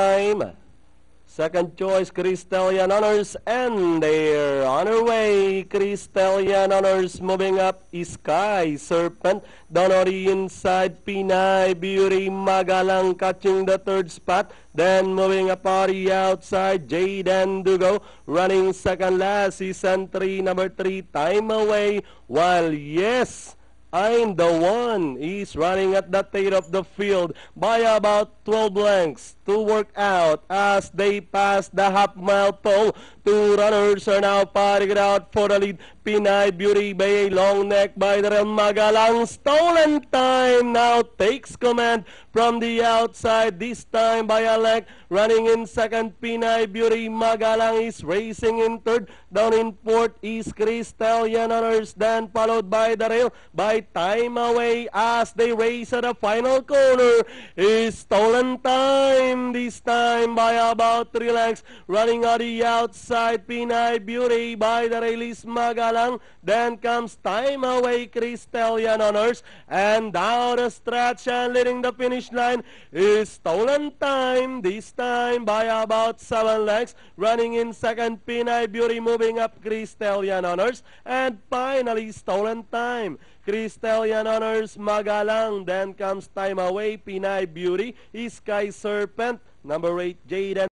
time. Second choice, Crystallian Honors, and they're on her way. Crystallian Honors moving up, Sky Serpent. Down on the inside, Pinay Beauty Magalang catching the third spot. Then moving up on the outside, Jaden Dugo running second last. Season 3, number 3, Time Away. While yes, I'm the One is running at the tail of the field by about 12 lengths to work out as they pass the half-mile pole. Two runners are now fighting it out for the lead. Pinay Beauty by a long neck by the Magalang. Stolen Time now takes command from the outside, this time by a leg. Running in second, Pinay Beauty Magalang is racing in third. Down in fourth is Crystallian Honors, then followed by the rail by Time Away as they race at the final corner. Is Stolen Time, this time by about 3 lengths. Running on the outside, Pinay Beauty by the rail is Magalang. Then comes Time Away, Crystallian Honors, and down the stretch and leading the finish line is Stolen Time, this time by about 7 lengths. Running in second, Pinay Beauty, moving up Crystallian Honors, and finally Stolen Time, Crystallian Honors, Magalang. Then comes Time Away, Pinay Beauty, Sky Serpent, number 8, Jaden